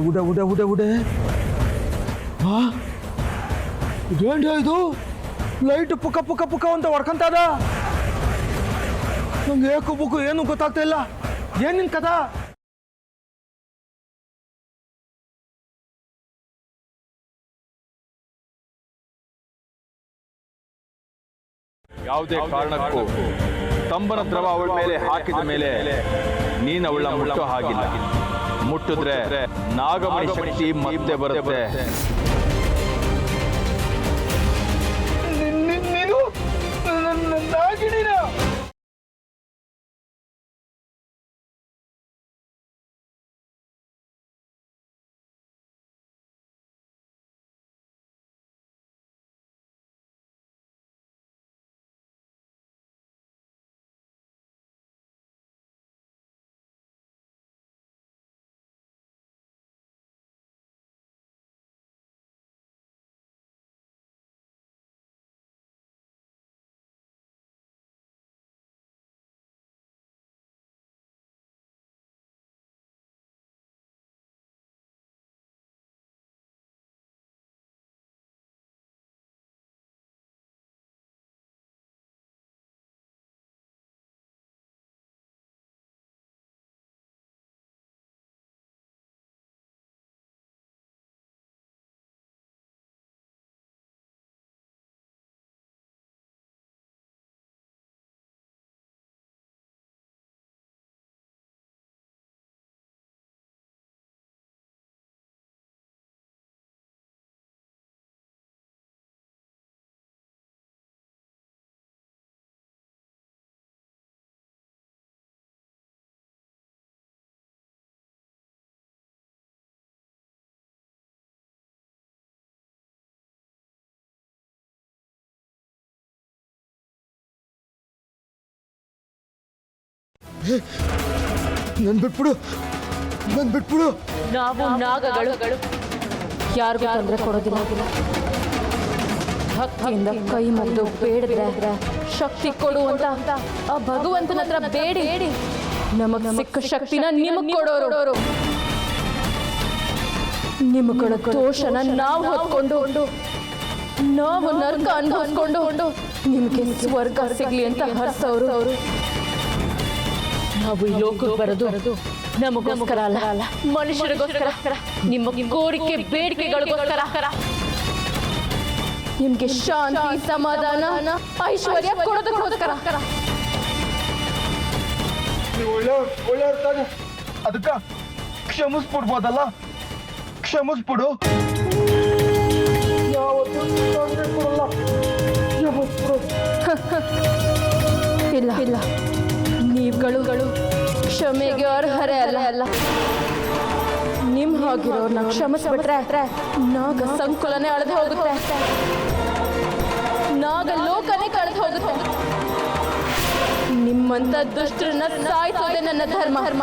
ಉಡೆ ಉಡೆ ಉಡೆ ಉಡೆ ಇದೇಂಟ ಇದು ಲೈಟ್ ಪುಕ್ಕ ಪುಕ್ಕ ಪುಕ್ಕ ಅಂತ ಹೊಡ್ಕೊಂತದ ನಂಗೆ ಏಕು ಬುಕ್ಕು ಏನು ಗೊತ್ತಾಗ್ತಾ ಇಲ್ಲ ಏನ್ ನಿನ್ ಕಥಾ ಯಾವುದೇ ಕಾರಣಕ್ಕೂ ತಂಬನ ದ್ರವ ಅವಳ ಮೇಲೆ ಹಾಕಿದ ಮೇಲೆ ನೀನು ಅವಳ ಮುಟ್ಟೋ ಹಾಗಿಲ್ಲ. ಮುಟ್ಟಿದ್ರೆ ನಾಗಮಣಿ ಶಕ್ತಿ ಮತ್ತೆ ಬರುತ್ತೆ. ನೀನು ನಾಗಿಣಿನ ನನ್ ಬಿಟ್ಬಿಡು ನಾವು ನಾಗಗಳು ಯಾರಿಗೂ ತೊಂದರೆ ಕೊಡೋದಿಲ್ಲ. ಭಕ್ತಿಯಿಂದ ಕೈ ಮುಗಿದು ಬೇಡಿದ್ರೆ ಶಕ್ತಿ ಕೊಡು ಅಂತ ಆ ಭಗವಂತನ ಹತ್ರ ಬೇಡಿ ನಮಗ್ ಸಿಕ್ಕ ಶಕ್ತಿನ ನಿಮಗ್ ಕೊಡೋರು. ನಿಮಗಳ ದೋಷನ ನಾವು ಹೊತ್ಕೊಂಡು ನಾವು ನರ್ಕ ಅನ್ಭವಿಸ್ಕೊಂಡು ನಿಮ್ಗೆ ಸ್ವರ್ಗ ಸಿಗ್ಲಿ ಅಂತ ಹರ್ಸವ್ರು. ನಾವು ಈ ಲೋಕಕ್ಕೆ ಬರೋದು ನಮಗೋಸ್ಕರ ಅಲ್ಲ, ಮನುಷ್ಯರಿಗೋಸ್ಕರ, ನಿಮ್ಮ ಕೋರಿಕೆ ಬೇಡಿಕೆಗಳಿಗೋಸ್ಕರ, ನಿಮ್ಗೆ ಶಾಂತಿ ಸಮಾಧಾನ ಐಶ್ವರ್ಯ ಕೊಡೋದಕ್ಕೋಸ್ಕರ. ಒಳ್ಳೆ ತಾನೆ ಅದಕ್ಕ ಕ್ಷಮಿಸ್ಬಿಡ್ಬೋದಲ್ಲ, ಕ್ಷಮಿಸ್ಬಿಡು. ಇಲ್ಲ ನೀವುಗಳು ಕ್ಷಮೆಗೆ ಅರ್ಹರೇ ಅಲ್ಲ. ನಿಮ್ ಹಾಗಿರೋರ್ನ ಕ್ಷಮಿಸ್ಬಿಟ್ರೆ ನಾಗ ಸಂಕುಲನೆ ಅಳೆದು ಹೋಗುತ್ತೆ, ನಾಗ ಲೋಕನೇ ಕಳೆದು ಹೋಗುತ್ತೆ. ನಿಮ್ಮಂತ ದುಷ್ಟರನ್ನ ಸಾಯಿಸೋದೆ ನನ್ನ ಧರ್ಮ.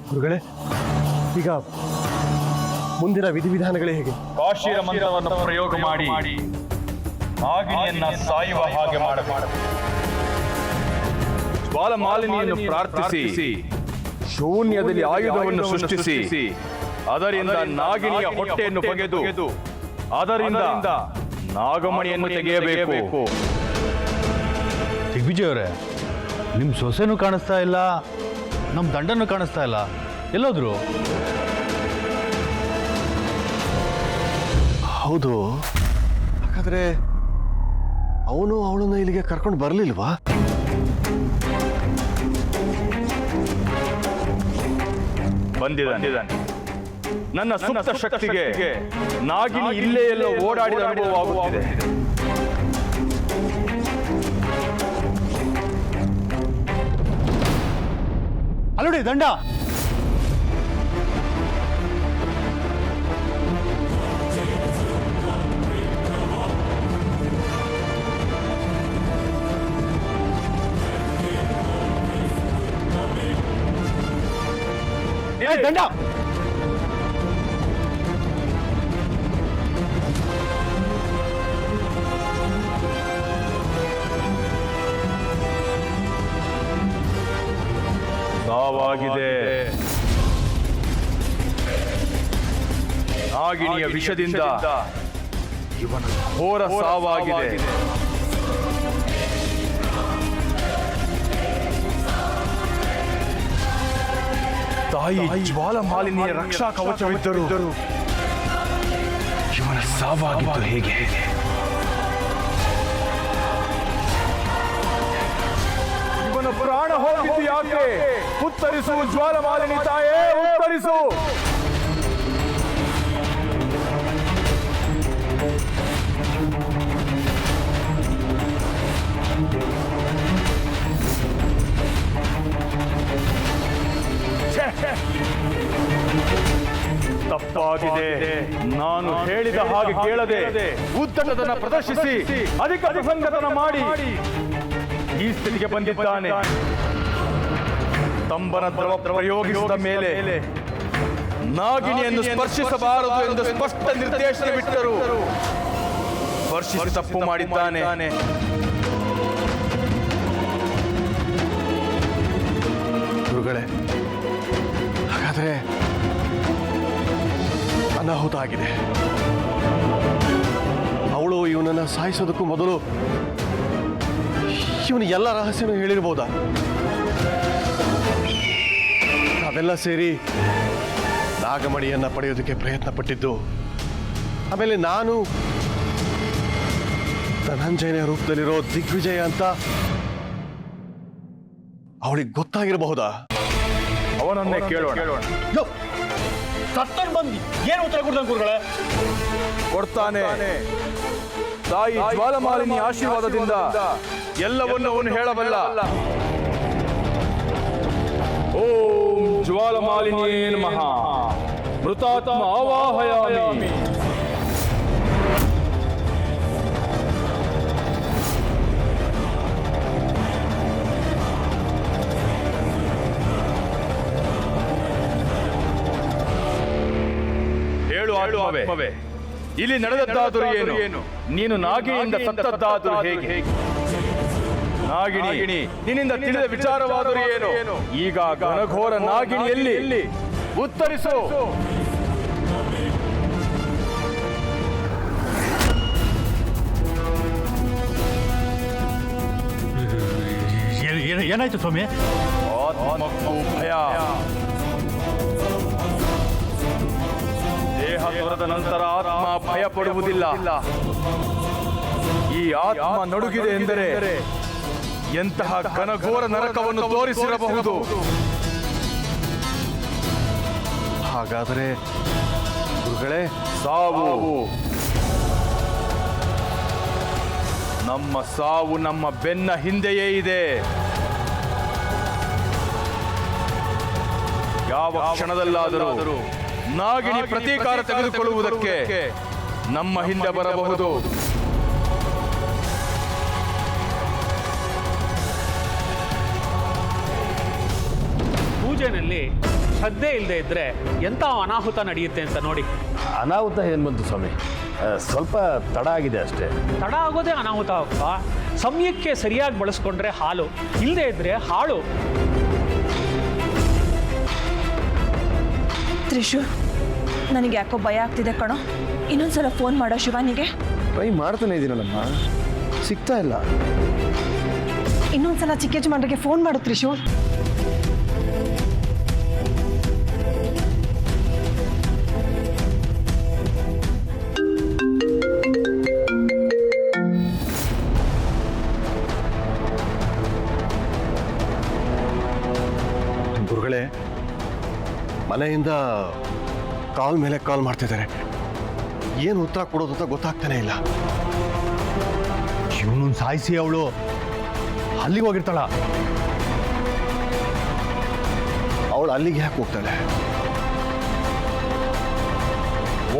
ಗುರುಗಳೇ, ಈಗ ಮುಂದಿನ ವಿಧಿವಿಧಾನಗಳೇ ಹೇಗೆ? ಕಾಶಿಯ ಮಂತ್ರವನ್ನು ಪ್ರಯೋಗ ಮಾಡಿ ನಾಗಿನಿಯನ್ನ ಸಾಯುವ ಹಾಗೆ ಮಾಡಬೇಕು. ಜ್ವಾಲಮಾಲಿನಿಯನ್ನು ಪ್ರಾರ್ಥಿಸಿ ಶೂನ್ಯದಲ್ಲಿ ಆಯುಧವನ್ನು ಸೃಷ್ಟಿಸಿ ಅದರಿಂದ ನಾಗಿನಿಯ ಹೊಟ್ಟೆಯನ್ನು ಬಗೆದು ಅದರಿಂದ ನಾಗಮಣಿಯನ್ನು ತೆಗೆಯಬೇಕು. ದಿಗ್ವಿಜಯ್ ಅವರೇ, ನಿಮ್ಮ ಸೊಸೆನೂ ಕಾಣಿಸ್ತಾ ಇಲ್ಲ, ನಮ್ಮ ದಂಡನ್ನು ಕಾಣಿಸ್ತಾ ಇಲ್ಲ, ಎಲ್ಲೋದ್ರು? ಹೌದು, ಹಾಗಾದ್ರೆ ಅವನು ಅವಳನ್ನ ಇಲ್ಲಿಗೆ ಕರ್ಕೊಂಡು ಬರ್ಲಿಲ್ವಾ? ಬಂದಿದ್ದಾನೆ. ನನ್ನ ಸುಪ್ತ ಶಕ್ತಿಗೆ ನಾಗಿನಿ ಇಲ್ಲೇ ಎಲ್ಲೋ ಓಡಾಡಿದ ಅನುಭವವಾಗುತ್ತಿದೆ. ಅಲ್ಲೋಡಿ ದಂಡ. ದಂಡ ಸಾವಾಗಿದೆ. ನಾಗಿಣಿಯ ವಿಷದಿಂದ ಇವನ ಘೋರ ಸಾವಾಗಿದೆ. ತಾಯಿ ಜ್ವಾಲಮಾಲಿನಿಯ ರಕ್ಷಾ ಕವಚವಿದ್ದರು ಇವನ ಸಾವಾಗಿದ್ದು ಹೇಗೆ? ಇವನ ಪ್ರಾಣ ಹೋಗಿದ್ದು ಯಾಕೆ? ಉತ್ತರಿಸು ಜ್ವಾಲಮಾಲಿನಿ ತಾಯೇ, ಉತ್ತರಿಸು. ತಪ್ಪಾಗಿದೆ. ನಾನು ಹೇಳಿದ ಹಾಗೆ ಕೇಳದೆ ಉದ್ದಟತನ ಪ್ರದರ್ಶಿಸಿ ಅಧಿಕ ಪ್ರಸಂಗತನ ಮಾಡಿ ಈ ಸ್ಥಿತಿಗೆ ಬಂದಿದ್ದಾನೆ. ತಂಬನ ದ್ರವ ಪ್ರಯೋಗಿಸಿದ ಮೇಲೆ ನಾಗಿಣಿಯನ್ನು ಸ್ಪರ್ಶಿಸಬಾರದು ಎಂದು ಸ್ಪಷ್ಟ ನಿರ್ದೇಶನವಿಟ್ಟರು. ಸ್ಪರ್ಶಿಸಿ ತಪ್ಪು ಮಾಡಿದ್ದಾನೆ. ಗುರುಗಳೇ, ಹಾಗಾದ್ರೆ ಅನಾಹುತ ಆಗಿದೆ. ಅವಳು ಇವನನ್ನ ಸಾಯಿಸೋದಕ್ಕೂ ಮೊದಲು ಇವನು ಎಲ್ಲ ರಹಸ್ಯನೂ ಹೇಳಿರ್ಬೋದಾ? ನಾವೆಲ್ಲ ಸೇರಿ ನಾಗಮಣಿಯನ್ನ ಪಡೆಯೋದಕ್ಕೆ ಪ್ರಯತ್ನ ಪಟ್ಟಿದ್ದು, ಆಮೇಲೆ ನಾನು ಧನಂಜಯನ ರೂಪದಲ್ಲಿರೋ ದಿಗ್ವಿಜಯ ಅಂತ ಅವಳಿಗೆ ಗೊತ್ತಾಗಿರಬಹುದಾ? ಅವನನ್ನೇ ಕೇಳೋಣ. ಸತ್ತನ್ ಬಂದು ಏನು ಉತ್ತರ ಕೊಡ್ತಾನೆ ಗುರುಗಳೇ? ಕೊಡ್ತಾನೆ. ತಾಯಿ ಜ್ವಾಲಮಾಲಿನಿ ಆಶೀರ್ವಾದದಿಂದ ಎಲ್ಲವನ್ನು ಅವನು ಹೇಳಬಲ್ಲ. ಓಂ ಜ್ವಾಲಮಾಲಿನಿಯೇ ನಮಃ. ಮೃತಾತ್ಮ ಆವಾಹಯಾಮಿ. ಹೇಳು ಆತ್ಮವೇ, ಇಲ್ಲಿ ನಡೆದದ್ದಾದರೂ ಏನು? ನೀನು ನಾಗಿಣಿಯಿಂದ ಸತ್ತದ್ದಾದರೂ ಹೇಗೆ? ನಾಗಿಣಿ ನಿನ್ನಿಂದ ತಿಳಿದ ವಿಚಾರವಾದರೂ ಏನು? ಈಗ ಘನಘೋರ ನಾಗಿಣಿಯಲ್ಲಿ ಉತ್ತರಿಸು. ಏನಾಯ್ತು ಸ್ವಾಮಿ? ಆತ್ಮಕ್ಕೂ ಭಯ. ದೇಹ ತೊರೆದ ನಂತರ ಆತ್ಮ ಭಯ ಪಡುವುದಿಲ್ಲ. ಈ ಆತ್ಮ ನಡುಗಿದೆ ಎಂದರೆ ಎಂತಹ ಘನಘೋರ ನರಕವನ್ನು ತೋರಿಸಿರಬಹುದು. ಹಾಗಾದರೆ ಗುರುಗಳೇ, ಸಾವು ನಮ್ಮ ಸಾವು ನಮ್ಮ ಬೆನ್ನ ಹಿಂದೆಯೇ ಇದೆ. ಯಾವ ಕ್ಷಣದಲ್ಲಾದರೂ ನಾಗಿಣಿ ಪ್ರತೀಕಾರ ತೆಗೆದುಕೊಳ್ಳುವುದಕ್ಕೆ ನಮ್ಮ ಹಿಂದೆ ಬರಬಹುದು. ಪೂಜೆನಲ್ಲಿ ಶ್ರದ್ಧೆ ಇಲ್ಲದೆ ಇದ್ರೆ ಎಂಥ ಅನಾಹುತ ನಡೆಯುತ್ತೆ ಅಂತ ನೋಡಿ. ಅನಾಹುತ ಏನು ಬಂತು ಸ್ವಾಮಿ? ಸ್ವಲ್ಪ ತಡ ಆಗಿದೆ ಅಷ್ಟೇ. ತಡ ಆಗೋದೇ ಅನಾಹುತ ಅಪ್ಪ. ಸಮಯಕ್ಕೆ ಸರಿಯಾಗಿ ಬಳಸ್ಕೊಂಡ್ರೆ ಹಾಲು, ಇಲ್ಲದೆ ಇದ್ರೆ ಹಾಳು. ತ್ರಿಶು, ನನಗೆ ಯಾಕೋ ಭಯ ಆಗ್ತಿದೆ ಕಣೋ. ಇನ್ನೊಂದ್ಸಲ ಫೋನ್ ಮಾಡೋ ಶಿವಾನಿಗೆ. ಟ್ರೈ ಮಾಡ್ತಾನೆ ಇದ್ದೀನಲ್ಲಮ್ಮ, ಸಿಗ್ತಾ ಇಲ್ಲ. ಇನ್ನೊಂದ್ಸಲ ಚಿಕ್ಕ ಯಜಮಾನ್ರಿಗೆ ಫೋನ್ ಮಾಡು ತ್ರಿಶು. ಮನೆಯಿಂದ ಕಾಲ್ ಮೇಲೆ ಕಾಲ್ ಮಾಡ್ತಿದ್ದಾರೆ. ಏನು ಉತ್ತರ ಕೊಡೋದು ಅಂತ ಗೊತ್ತಾಗ್ತಾನೆ ಇಲ್ಲ. ಇವನು ಸಾಯಿಸಿ ಅವಳು ಅಲ್ಲಿಗೆ ಹೋಗಿರ್ತಾಳ. ಅವಳು ಅಲ್ಲಿಗೆ ಯಾಕೆ ಹೋಗ್ತಾಳೆ?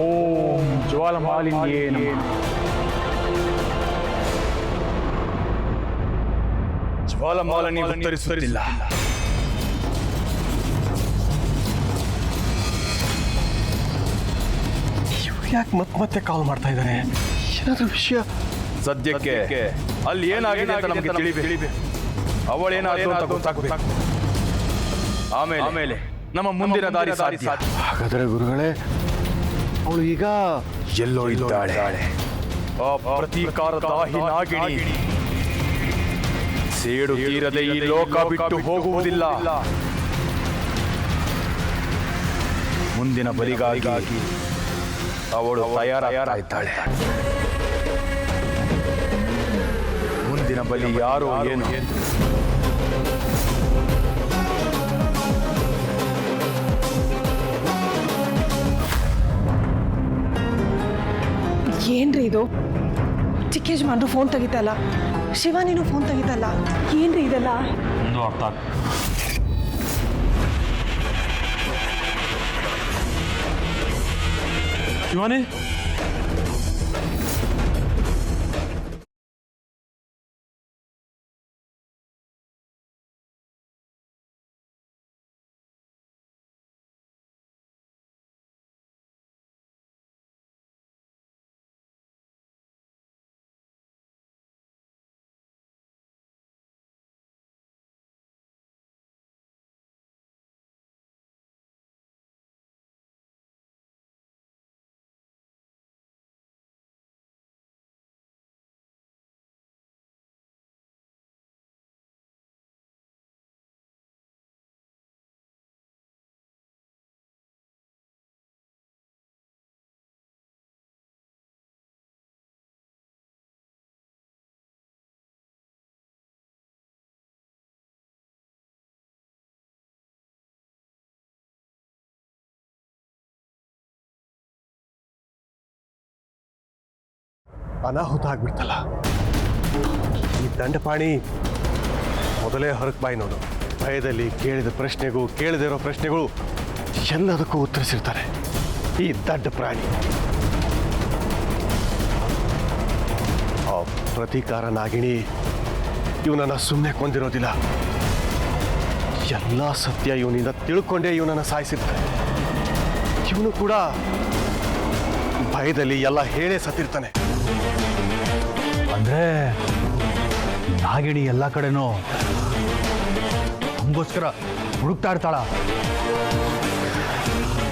ಓಂ ಜ್ವಾಲಮಾಲಿನ್ಯೇ ನಮಃ. ಜ್ವಾಲಮಾಲಿನಿ ಉತ್ತರಿಸುತ್ತಿಲ್ಲ. ಇವ್ರು ಯಾಕೆ ಮತ್ತೆ ಕಾಲ್ ಮಾಡ್ತಾ ಇದ್ದಾರೆ? ಏನಾದ್ರೂ ವಿಷಯ? ಸದ್ಯಕ್ಕೆ ಅಲ್ಲಿ ಏನಾಗಿದೆ ಅಂತ ನಮಗೆ ತಿಳಿಬೇಕು. ಅವಳೇನಾದ್ರು ಅಂತ ಗೊತ್ತಾಗಬೇಕು. ಆಮೇಲೆ ನಮ್ಮ ಮುಂದಿನ ದಾರಿ ಸಾಧ್ಯ. ಹಾಗಾದರೆ ಗುರುಗಳೇ, ಅವಳು ಈಗ ಎಲ್ಲೋ ಇದ್ದಾಳೆ. ಆ ಪ್ರತೀಕಾರದಾಹಿ ನಾಗಿಣಿ ಸೇಡು ತೀರದೆ ಈ ಲೋಕ ಬಿಟ್ಟು ಹೋಗುವುದಿಲ್ಲ. ಮುಂದಿನ ಬಲಿಗಾಗಿ ಅವಳು ತಯಾರಾಗಿದ್ದಾಳೆ. ಮುಂದಿನ ಬಲಿ ಯಾರೋ ಏನು? ಏನ್ರಿ ಇದು? ಚಿಕ್ಕ ಯಜಮಾನ್ರು ಫೋನ್ ತೆಗಿತಲ್ಲ, ಶಿವ ನೀನು ಫೋನ್ ತೆಗಿತಲ್ಲ, ಏನ್ರಿ ಇದೆಲ್ಲ? ಒಂದು ಅರ್ಥ ಶಿವಾನಿ, ಅನಾಹುತ ಆಗ್ಬಿಡ್ತಲ್ಲ. ಈ ದಂಡಪಾಣಿ ಮೊದಲೇ ಹೊರಗೆ ಬಾಯಿ ನೋಡು. ಭಯದಲ್ಲಿ ಕೇಳಿದ ಪ್ರಶ್ನೆಗೂ ಕೇಳದೇ ಇರೋ ಪ್ರಶ್ನೆಗಳು ಎಲ್ಲದಕ್ಕೂ ಉತ್ತರಿಸಿರ್ತಾರೆ ಈ ದಡ್ಡ ಪ್ರಾಣಿ. ಆ ಪ್ರತೀಕಾರ ನಾಗಿಣಿ ಇವನನ್ನು ಸುಮ್ಮನೆ ಕೊಂದಿರೋದಿಲ್ಲ. ಎಲ್ಲ ಸತ್ಯ ಇವನಿಂದ ತಿಳ್ಕೊಂಡೇ ಇವನನ್ನು ಸಾಯಿಸಿರ್ತಾನೆ. ಇವನು ಕೂಡ ಭಯದಲ್ಲಿ ಎಲ್ಲ ಹೇಳೇ ಸತ್ತಿರ್ತಾನೆ. ಅಂದ್ರೆ ನಾಗಿಣಿ ಎಲ್ಲ ಕಡೆನೂ ನಮಗೋಸ್ಕರ ಹುಡುಕ್ತಾ ಇರ್ತಾಳ.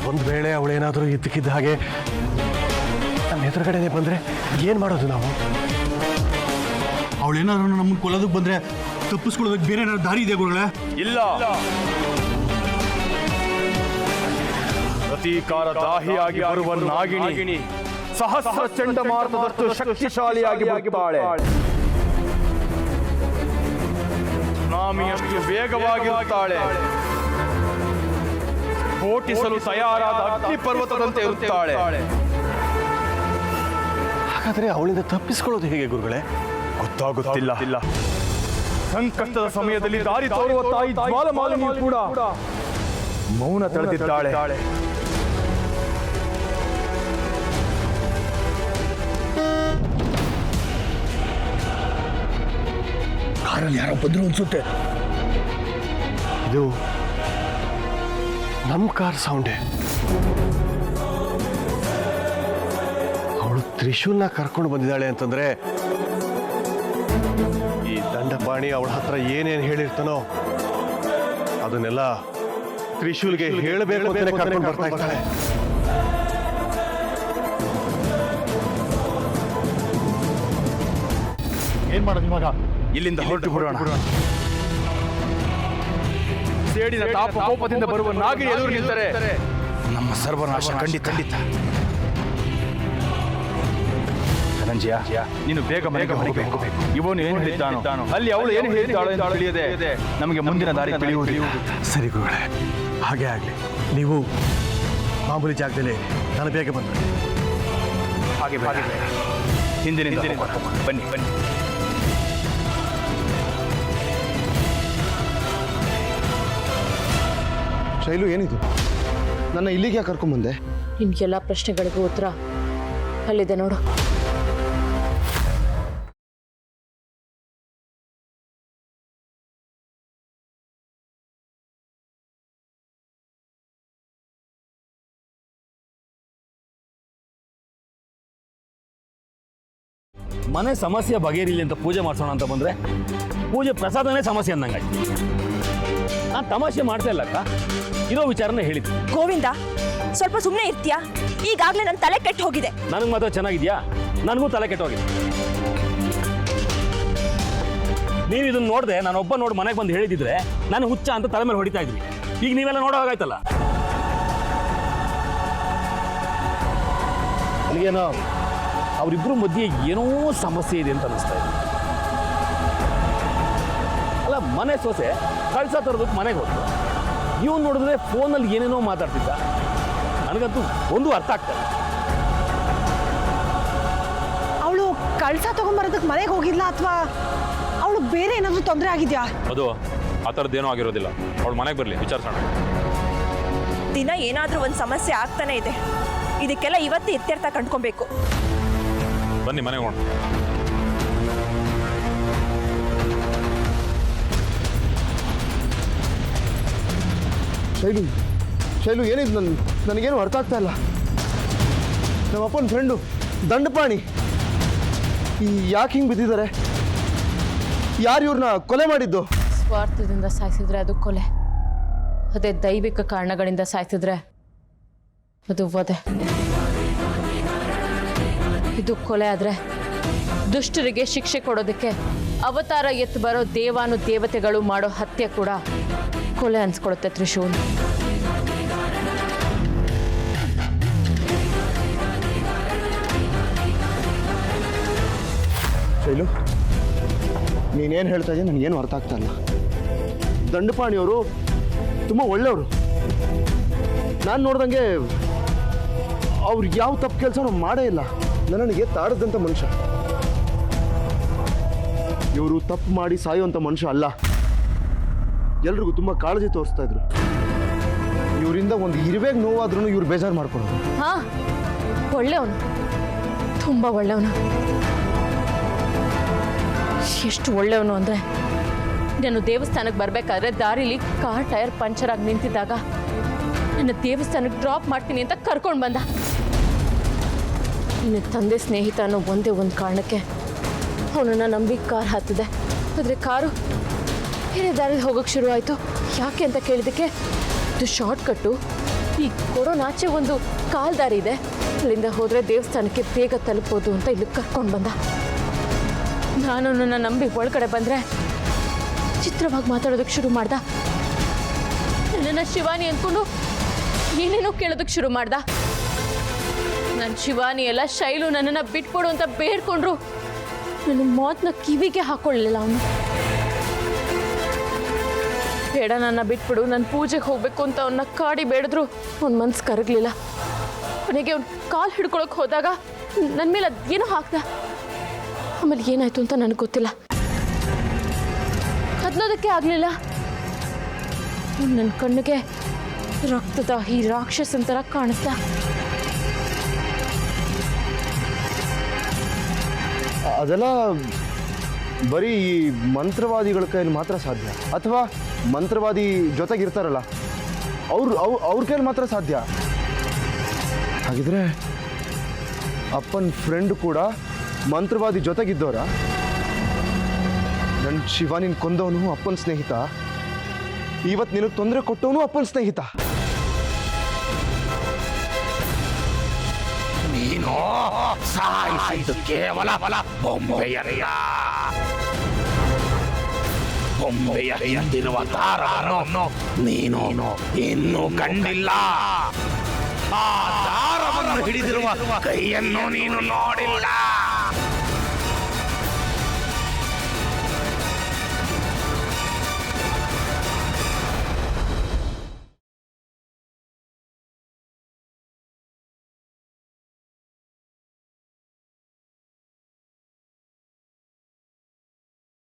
ಒಂದು ವೇಳೆ ಅವಳೇನಾದರೂ ಇದ್ದಕ್ಕಿದ್ದ ಹಾಗೆ ನಮ್ಮ ಎದುರುಗಡೆನೆ ಬಂದ್ರೆ ಏನ್ ಮಾಡೋದು ನಾವು? ಅವಳೇನಾದ್ರೂ ನಮ್ಮನ್ನು ಕೊಲ್ಲೋದಕ್ಕೆ ಬಂದ್ರೆ ತಪ್ಪಿಸ್ಕೊಳ್ಳೋದಕ್ಕೆ ಬೇರೆ ಏನಾದ್ರು ದಾರಿ ಇದೆ ಗುರುಗಳೇ? ಇಲ್ಲ. ಪ್ರತೀಕಾರ ದಾಹಿಯಾಗಿ ಬರುವ ನಾಗಿಣಿ ಸಹಸ್ರ ಚಂಡಮಾರುತದಷ್ಟು ಶಕ್ತಿಶಾಲಿಯಾಗಿ ಬರುತ್ತಾಳೆ. ಸುನಾಮಿಯಷ್ಟು ವೇಗವಾಗಿರುತ್ತಾಳೆ. ಸ್ಫೋಟಿಸಲು ತಯಾರಾದ ಅಗ್ನಿ ಪರ್ವತದಂತೆ ಇರುತ್ತಾಳೆ. ಹಾಗಾದ್ರೆ ಅವಳಿಂದ ತಪ್ಪಿಸ್ಕೊಳ್ಳೋದು ಹೇಗೆ ಗುರುಗಳೇ? ಗೊತ್ತಾಗುತ್ತಿಲ್ಲ. ಸಂಕಷ್ಟದ ಸಮಯದಲ್ಲಿ ದಾರಿ ತೋರುವ ತಾಯಿ ಜ್ವಾಲಮಾಲಿನಿ ಕೂಡ ಮೌನ ತಳೆದಿದ್ದಾಳೆ. ಕಾರಲ್ಲಿ ಯಾರೋ ಬಂದ್ರು ಅನ್ಸುತ್ತೆ. ಇದು ನಮ್ಮ ಕಾರ್ ಸೌಂಡೇ. ಅವಳು ತ್ರಿಶೂಲ್ನ ಕರ್ಕೊಂಡು ಬಂದಿದ್ದಾಳೆ ಅಂತಂದ್ರೆ ಈ ದಂಡಪಾಣಿ ಅವಳ ಹತ್ರ ಏನೇನು ಹೇಳಿರ್ತಾನೋ ಅದನ್ನೆಲ್ಲ ತ್ರಿಶೂಲ್ಗೆ ಹೇಳಬೇಕು ಅಂತ ಕರ್ಕೊಂಡು ಬರ್ತಾ ಇರ್ತಾಳೆ. ಏನ್ ಮಾಡೋದು ಇವಾಗ? ಇಲ್ಲಿಂದ ಹೊರಟು ಬಿಡೋಣ. ಸೇಡಿನ ತಾಪ ಕೋಪದಿಂದ ಬರುವ ನಾಗಿಣಿ ಎದುರು ನಿಂತರೆ ನಮ್ಮ ಸರ್ವನಾಶ ಖಂಡಿತ. ಧನಂಜಯ, ನೀನು ಬೇಗ ಮನೆಗೆ ಹೋಗಬೇಕು. ಇವನು ಏನು ಹೇಳಿದ್ದಾನೋ ಅಲ್ಲಿ ಅವಳು ಏನು ಹೇಳಿದ್ದಾಳೋ ಎಂದು ತಿಳಿಯದೆ ನಮಗೆ ಮುಂದಿನ ದಾರಿ ತಿಳಿಯುವುದಿಲ್ಲ. ಸರಿ ಗುರುಗಳೇ, ಹಾಗೆ ಆಗಲಿ. ನೀವು ಮಾಮೂಲಿ ಜಾಗದಲ್ಲಿ ನಾನು ಬೇಗ ಬಂದೆ. ಹಾಗೆ ಹಿಂದಿನಿಂದ ಬನ್ನಿ ಬನ್ನಿ. ಶೈಲು, ಏನಿದು? ನನ್ನ ಇಲ್ಲಿಗೆ ಯಾಕೆ ಕರ್ಕೊಂಬಂದೆ? ನಿಮ್ಗೆಲ್ಲ ಪ್ರಶ್ನೆಗಳಿಗೂ ಉತ್ತರ ಅಲ್ಲಿದೆ ನೋಡು. ಮನೆ ಸಮಸ್ಯೆ ಬಗೆಹರಿಲಿ ಅಂತ ಪೂಜೆ ಮಾಡಿಸೋಣ ಅಂತ ಬಂದರೆ ಪೂಜೆ ಪ್ರಸಾದನೇ ಸಮಸ್ಯೆ ಅಂದಂಗಾಯ್ತು. ನಾನು ತಮಾಷೆ ಮಾಡ್ತಾ ಇಲ್ಲ ಅಕ್ಕ, ಇರೋ ವಿಚಾರನ ಹೇಳಿದ್ದು. ಗೋವಿಂದ, ಸ್ವಲ್ಪ ಸುಮ್ಮನೆ ಇರ್ತೀಯಾ? ಈಗಾಗಲೇ ನನ್ನ ತಲೆ ಕೆಟ್ಟು ಹೋಗಿದೆ. ನನಗೆ ಮಾತ್ರ ಚೆನ್ನಾಗಿದ್ಯಾ? ನನಗೂ ತಲೆ ಕೆಟ್ಟೋಗಿದೆ. ನೀವು ಇದನ್ನ ನೋಡಿದೆ ನಾನು ಒಬ್ಬ ನೋಡಿ ಮನೆಗೆ ಬಂದು ಹೇಳಿದಿದ್ರೆ ನಾನು ಹುಚ್ಚ ಅಂತ ತಲೆ ಮೇಲೆ ಹೊಡಿತಾ ಇದ್ವಿ. ಈಗ ನೀವೆಲ್ಲ ನೋಡೋ ಹಾಗಾಯ್ತಲ್ಲ. ನನಗೇನೋ ಅವರಿಬ್ಬರು ಮಧ್ಯೆ ಏನೋ ಸಮಸ್ಯೆ ಇದೆ ಅಂತ ಅನಿಸ್ತಾ ಇದೆ. ಅಲ್ಲ, ಮನೆ ಸೊಸೆ ಕಳ್ಸ ತರೋದಕ್ಕೆ ಮನೆಗೆ ಹೋದ್ರು, ಇವ್ನು ನೋಡಿದ್ರೆ ಫೋನಲ್ಲಿ ಏನೇನೋ ಮಾತಾಡ್ತಿದ್ದ. ನನಗಂತೂ ಒಂದು ಅರ್ಥ ಆಗ್ತದೆ. ಅವಳು ಕಳ್ಸ ತಗೊಂಬರೋದಕ್ಕೆ ಮನೆಗೆ ಹೋಗಿಲ್ಲ, ಅಥವಾ ಅವಳು ಬೇರೆ ಏನಾದರೂ ತೊಂದರೆ ಆಗಿದ್ಯಾ? ಅದು ಆ ಥರದ್ದೇನೂ ಆಗಿರೋದಿಲ್ಲ. ಅವಳು ಮನೆಗೆ ಬರಲಿ, ವಿಚಾರಿಸೋಣ. ದಿನ ಏನಾದರೂ ಒಂದು ಸಮಸ್ಯೆ ಆಗ್ತಾನೆ ಇದೆ. ಇದಕ್ಕೆಲ್ಲ ಇವತ್ತು ಇತ್ಯರ್ಥ ಕಂಡ್ಕೊಬೇಕು. ಬನ್ನಿ ಮನೆಗೆ ಹೋಗೋಣ. ಶೈಲು, ಏನಿದು? ನನಗೇನು ಅರ್ಥ ಆಗ್ತಾ ಇಲ್ಲ. ನಮ್ಮಪ್ಪನ ಫ್ರೆಂಡು ದಂಡಪಾಣಿ ಯಾಕೆ ಹಿಂಗೆ ಬಿದ್ದಿದ್ದಾರೆ? ಯಾರು ಇವ್ರನ್ನ ಕೊಲೆ ಮಾಡಿದ್ದು? ಸ್ವಾರ್ಥದಿಂದ ಸಾಯಿಸಿದ್ರೆ ಅದು ಕೊಲೆ, ಅದೇ ದೈವಿಕ ಕಾರಣಗಳಿಂದ ಸಾಯಿಸಿದ್ರೆ ಅದು ವಧೆ. ಇದು ಕೊಲೆ ಆದ್ರೆ ದುಷ್ಟರಿಗೆ ಶಿಕ್ಷೆ ಕೊಡೋದಕ್ಕೆ ಅವತಾರ ಎತ್ತು ಬರೋ ದೇವಾನು ದೇವತೆಗಳು ಮಾಡೋ ಹತ್ಯೆ ಕೂಡ ಕೊಲೆ ಅನ್ಸ್ಕೊಳುತ್ತೆ ತ್ರಿಶೂಲ್. ಶೈಲು, ನೀನೇನು ಹೇಳ್ತಾ ಇದೆಯಾ ನನಗೇನು ಅರ್ಥ ಆಗ್ತಾ ಇಲ್ಲ. ದಂಡಪಾಣಿಯವರು ತುಂಬ ಒಳ್ಳೆಯವರು. ನಾನು ನೋಡ್ದಂಗೆ ಅವ್ರು ಯಾವ ತಪ್ಪು ಕೆಲಸನೂ ಮಾಡೇ ಇಲ್ಲ. ನನಗೆ ತಾಡದಂಥ ಮನುಷ್ಯ. ಇವರು ತಪ್ಪು ಮಾಡಿ ಸಾಯುವಂಥ ಮನುಷ್ಯ ಅಲ್ಲ. ಎಲ್ರಿಗೂ ತುಂಬ ಕಾಳಜಿ ತೋರಿಸ್ತಾ ಇದ್ರು. ಇವರಿಂದ ಒಂದು ಇರುವೆಗೆ ನೋವಾದ್ರೂ ಇವ್ರು ಬೇಜಾರು ಮಾಡ್ಕೊಳೋದು. ಹಾ, ಒಳ್ಳೆಯವನು, ತುಂಬ ಒಳ್ಳೆಯವನು. ಎಷ್ಟು ಒಳ್ಳೆಯವನು ಅಂದರೆ, ನಾನು ದೇವಸ್ಥಾನಕ್ಕೆ ಬರಬೇಕಾದ್ರೆ ದಾರಿಲಿ ಕಾರ್ ಟೈರ್ ಪಂಚರ್ ಆಗಿ ನಿಂತಿದ್ದಾಗ ನನ್ನ ದೇವಸ್ಥಾನಕ್ಕೆ ಡ್ರಾಪ್ ಮಾಡ್ತೀನಿ ಅಂತ ಕರ್ಕೊಂಡು ಬಂದ. ನಿನ್ನ ತಂದೆ ಸ್ನೇಹಿತ ಅನ್ನೋ ಒಂದೇ ಒಂದು ಕಾರಣಕ್ಕೆ ಅವನನ್ನು ನಂಬಿ ಕಾರ್ ಹತ್ತಿದೆ. ಆದರೆ ಕಾರು ಬೇರೆ ದಾರಿಲಿ ಹೋಗೋಕ್ಕೆ ಶುರು ಆಯಿತು. ಯಾಕೆ ಅಂತ ಕೇಳಿದ್ದಕ್ಕೆ, ಇದು ಶಾರ್ಟ್ಕಟ್ಟು, ಈ ಕೊಡೋನಾಚೆ ಒಂದು ಕಾಲ್ ದಾರಿ ಇದೆ, ಅಲ್ಲಿಂದ ಹೋದರೆ ದೇವಸ್ಥಾನಕ್ಕೆ ಬೇಗ ತಲುಪೋದು ಅಂತ ಇಲ್ಲಿ ಕರ್ಕೊಂಡು ಬಂದ. ನಾನು ನನ್ನ ನಂಬಿ ಒಳಗಡೆ ಬಂದರೆ ಚಿತ್ರವಾಗಿ ಮಾತಾಡೋದಕ್ಕೆ ಶುರು ಮಾಡ್ದ. ನನ್ನನ್ನು ಶಿವಾನಿ ಅಂದ್ಕೊಂಡು ಏನೇನೋ ಕೇಳೋದಕ್ಕೆ ಶುರು ಮಾಡ್ದ. ನನ್ನ ಶಿವಾನಿ ಎಲ್ಲ ಶೈಲು ನನ್ನನ್ನು ಬಿಟ್ಕೊಡು ಅಂತ ಬೇಡ್ಕೊಂಡ್ರು ನನ್ನ ಮಾತನ್ನ ಕಿವಿಗೆ ಹಾಕೊಳ್ಳಲಿಲ್ಲ ಅವನು. ಬೇಡ, ನನ್ನ ಬಿಟ್ಬಿಡು, ನನ್ನ ಪೂಜೆಗೆ ಹೋಗ್ಬೇಕು ಅಂತ ಅವನ್ನ ಕಾಡಿ ಬೇಡಿದ್ರು ಅವ್ನ ಮನ್ಸು ಕರಗಲಿಲ್ಲ. ಕೊನೆಗೆ ಅವ್ನು ಕಾಲು ಹಿಡ್ಕೊಳಕ್ಕೆ ಹೋದಾಗ ನನ್ನ ಮೇಲೆ ಅದೇನೋ ಹಾಕ್ದ. ಆಮೇಲೆ ಏನಾಯ್ತು ಅಂತ ನನಗೆ ಗೊತ್ತಿಲ್ಲ. ಕದ್ನೋದಕ್ಕೆ ಆಗಲಿಲ್ಲ. ನನ್ನ ಕಣ್ಣಿಗೆ ರಕ್ತದ ಈ ರಾಕ್ಷಸನ್ ಥರ ಕಾಣಿಸ್ದ. ಅದೆಲ್ಲ ಬರೀ ಈ ಮಂತ್ರವಾದಿಗಳ ಕೈಯಲ್ಲಿ ಮಾತ್ರ ಸಾಧ್ಯ, ಅಥವಾ ಮಂತ್ರವಾದಿ ಜೊತೆಗಿರ್ತಾರಲ್ಲ ಅವ್ರ ಕೈಯಲ್ಲಿ ಮಾತ್ರ ಸಾಧ್ಯ. ಹಾಗಿದ್ರೆ ಅಪ್ಪನ ಫ್ರೆಂಡ್ ಕೂಡ ಮಂತ್ರವಾದಿ ಜೊತೆಗಿದ್ದವರ? ನನ್ನ ಶಿವಾನಿನ ಕೊಂದವನು ಅಪ್ಪನ ಸ್ನೇಹಿತ, ಇವತ್ತು ನಿನಗೆ ತೊಂದರೆ ಕೊಟ್ಟವನು ಅಪ್ಪನ ಸ್ನೇಹಿತ. ನೀನು ಸಾಯಿಸಿದ್ದು ಕೇವಲ ಬೊಂಬೆಯ ಹಿಂದಿರುವ ದಾರವನ್ನು ನೀನು ಇನ್ನೂ ಕಂಡಿಲ್ಲ. ಆ ದಾರವನ್ನು ಹಿಡಿದಿರುವ ಕೈಯನ್ನು ನೀನು ನೋಡಿಲ್ಲ.